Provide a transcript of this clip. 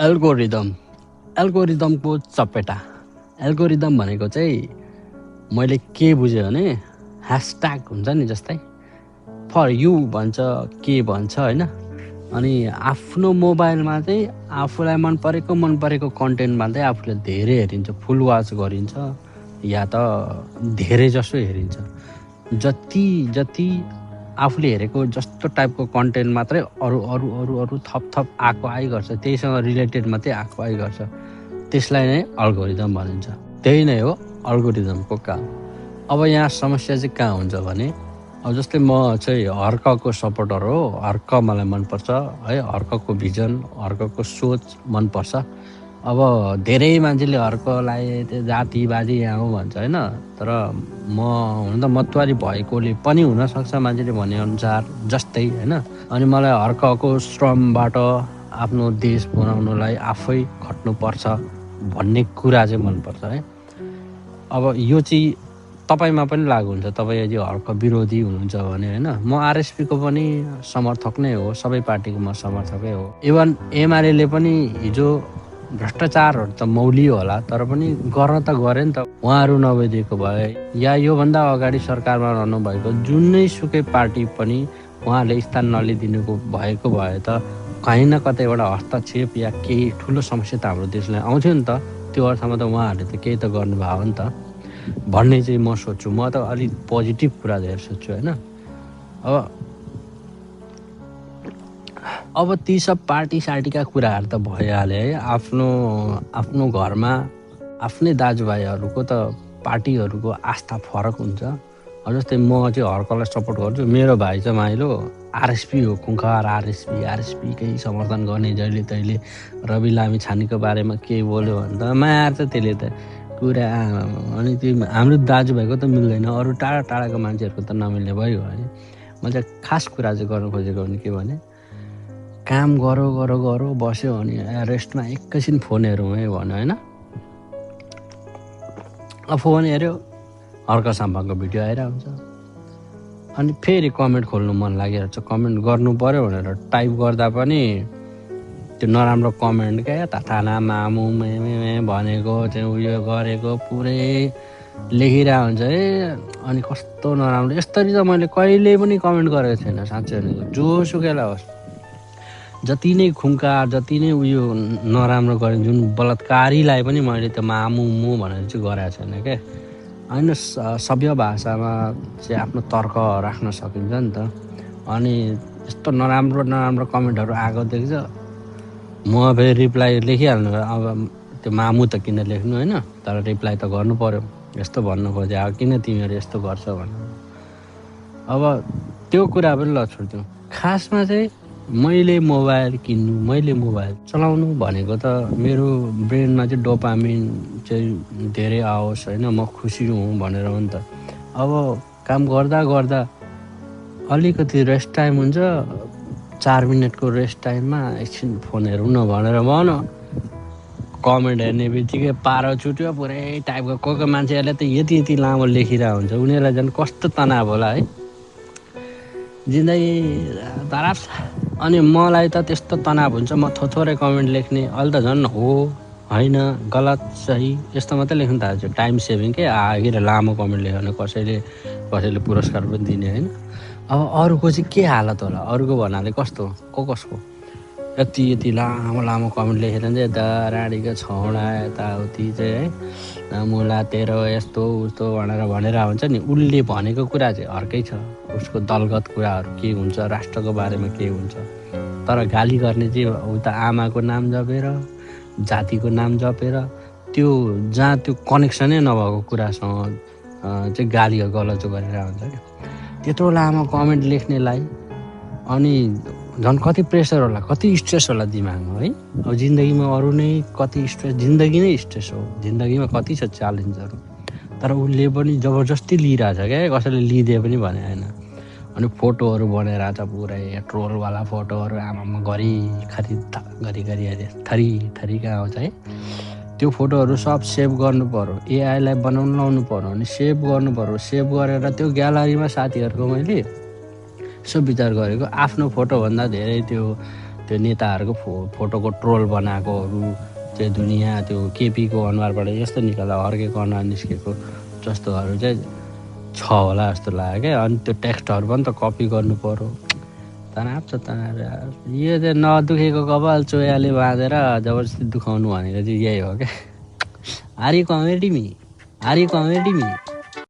Algorithm एल्गोरिदमको चपेटा। Algorithm भनेको चाहिँ मैले के बुझेँ भने ह्यासट्याग हुन्छ नि, जस्तै फर यु भन्छ, के भन्छ होइन। अनि आफ्नो मोबाइलमा चाहिँ आफूलाई मन परेको कन्टेन्टमा चाहिँ आफूले धेरै हेरिन्छ, फुल वाच गरिन्छ या त धेरै जसो हेरिन्छ। जति आफूले हेरेको जस्तो टाइपको कन्टेन्ट मात्रै अरू थप आइ गर्छ, त्यहीसँग रिलेटेड मात्रै आइ गर्छ। त्यसलाई नै अल्गोरिदम भनिन्छ। त्यही नै हो अल्गोरिदमको काम। अब यहाँ समस्या चाहिँ कहाँ हुन्छ भने, अब जस्तै म चाहिँ हर्कको सपोर्टर हो। हर्क मलाई मनपर्छ है, हर्कको भिजन, हर्कको सोच मनपर्छ। अब धेरै मान्छेले हर्कलाई त्यो जातिवादी यहाँ हो भन्छ होइन, तर म हुन त मतवारी भएकोले पनि हुनसक्छ मान्छेले भनेअनुसार जस्तै होइन। अनि मलाई हर्कको श्रमबाट आफ्नो देश बनाउनलाई आफै खट्नुपर्छ भन्ने कुरा चाहिँ मनपर्छ है। अब यो चाहिँ तपाईँमा पनि लागु हुन्छ। तपाईँ यदि हर्क विरोधी हुनुहुन्छ भने होइन, म आरएसपीको पनि समर्थक नै हो, सबै पार्टीको म समर्थकै हो। इभन एमाले पनि हिजो भ्रष्टाचारहरू त मौलियो होला, तर पनि गर्न त गरे नि त। उहाँहरू नभइदिएको भए या योभन्दा अगाडि सरकारमा रहनु भएको जुनै सुकै पार्टी पनि उहाँहरूले स्थान नलिदिनुको भएको भए त कहीँ न कतैबाट हस्तक्षेप या केही ठुलो समस्या त हाम्रो देशलाई आउँथ्यो नि त। त्यो अर्थमा त उहाँहरूले त केही त गर्नुभयो नि त भन्ने चाहिँ म सोध्छु। म त अलिक पोजिटिभ कुरा धेरै सोध्छु होइन। अब ती सब पार्टीसार्टीका कुराहरू त भइहाल्यो है। आफ्नो घरमा आफ्नै दाजुभाइहरूको त पार्टीहरूको आस्था फरक हुन्छ। जस्तै म चाहिँ हर्कलाई सपोर्ट गर्छु, मेरो भाइ चाहिँ माइलो आरएसपी हो, खुङ्खार आरएसपीकै समर्थन गर्ने। जहिले तहिले रवि लामिछानेको बारेमा केही बोल्यो भने त मार्छ त्यसले त कुरा। अनि त्यो हाम्रो दाजुभाइको त मिल्दैन, अरू टाढा टाढाको मान्छेहरूको त नमिल्ने भयो है। म चाहिँ खास कुरा चाहिँ गर्नु खोजेको भने के भने, काम गरो बस्यो अनि रेस्टमा एकैछिन फोन हेरौँ है भन्यो होइन। फोन हेऱ्यो, हर्क साम्पाको भिडियो आइरहेको हुन्छ। अनि फेरि कमेन्ट खोल्नु मन लागिरहेको छ, कमेन्ट गर्नु पऱ्यो भनेर टाइप गर्दा पनि त्यो नराम्रो कमेन्ट क्या, थाना मामु मे भनेको चाहिँ उयो गरेको पुरै लेखिरहेको हुन्छ है। अनि कस्तो नराम्रो, यस्तरी त मैले कहिल्यै पनि कमेन्ट गरेको छैन साँच्चै भनेको। जोसुकैलाई होस्, जति नै खुङ्कार, जति नै उयो नराम्रो गरेँ, जुन बलात्कारीलाई पनि मैले त्यो मामु भनेर चाहिँ गरेको छैन क्या। होइन, सभ्य भाषामा चाहिँ आफ्नो तर्क राख्न सकिन्छ नि त। अनि यस्तो नराम्रो कमेन्टहरू आएको देख्छ, म फेरि रिप्लाई लेखिहाल्नु। अब त्यो मामु त किन लेख्नु होइन, तर रिप्लाई त गर्नु पऱ्यो। यस्तो भन्नु खोजे अब किन तिमीहरू यस्तो गर्छ भन्नु। अब त्यो कुरा पनि ल छोड्दिउँ। खासमा चाहिँ मैले मोबाइल किन्नु, मैले मोबाइल चलाउनु भनेको त मेरो ब्रेनमा चाहिँ डोपामिन चाहिँ धेरै आओस् होइन, म खुसी हुँ भनेर हो नि त। अब काम गर्दा अलिकति रेस्ट टाइम हुन्छ, 4 मिनटको रेस्ट टाइममा एकछिन फोन हेरौँ न भनेर भन, कमेन्ट हेर्ने बित्तिकै पारो छुट्यो पुरै टाइपको। कोही मान्छेहरूले त यति लामो लेखिरहेको हुन्छ, उनीहरूलाई झन् कस्तो तनाव होला है, जिन्दगी धराप छ। अनि मलाई त त्यस्तो तनाव हुन्छ, म थोरै कमेन्ट लेख्ने। अहिले त झन् हो होइन गलत सही यस्तो मात्रै लेख्न थाल्छु। टाइम सेभिङ के आखिर लामो कमेन्ट लेख्यो भने कसैले पुरस्कार पनि दिने होइन। अब अरूको चाहिँ के हालत होला, अरूको भन्नाले कस्तो कसको यति लामो कमेन्ट लेखेर चाहिँ यता राडीको छौडा यताउति चाहिँ है, मुला तेरो यस्तो उस्तो भनेर हुन्छ नि। उसले भनेको कुरा चाहिँ अर्कै छ, उसको दलगत कुराहरू के हुन्छ, राष्ट्रको बारेमा के हुन्छ। तर गाली गर्ने चाहिँ उता आमाको नाम जपेर, जातिको नाम जपेर, त्यो जहाँ त्यो कनेक्सनै नभएको कुरासँग चाहिँ गाली गलचो गरेर हुन्छ क्या। त्यत्रो लामो कमेन्ट लेख्नेलाई अनि झन् कति प्रेसर होला, कति स्ट्रेस होला दिमागमा है। अब जिन्दगीमा अरू नै कति स्ट्रेस, जिन्दगी नै स्ट्रेस हो, जिन्दगीमा कति छ च्यालेन्जहरू। तर उसले पनि जबरजस्ती लिइरहेछ क्या, कसैले लिइदिए पनि भने होइन। अनि फोटोहरू बनाइरहेछ पुरै ट्रोलवाला फोटोहरू, आमामा थरीका आउँछ है। त्यो फोटोहरू सब सेभ गर्नु पऱ्यो, एआईलाई बनाउनु लाउनु पऱ्यो, अनि सेभ गर्नु पऱ्यो। सेभ गरेर त्यो ग्यालरीमा साथीहरूको मैले यसो विचार गरेको, आफ्नो फोटोभन्दा धेरै त्यो त्यो नेताहरूको फोटोको ट्रोल बनाएकोहरू चाहिँ दुनियाँ त्यो केपीको अनुहारबाट यस्तो निकाल्दा अर्केको अनुहार निस्केको जस्तोहरू चाहिँ छ होला जस्तो लाग्यो क्या। अनि त्यो टेक्स्टहरू पनि त कपी गर्नु पर्यो। तनाव छ तनाव। यो चाहिँ नदुखेको कपाल चोयाले बाँधेर जबरजस्ती दुखाउनु भनेको चाहिँ यही हो क्या। Are you comedy me?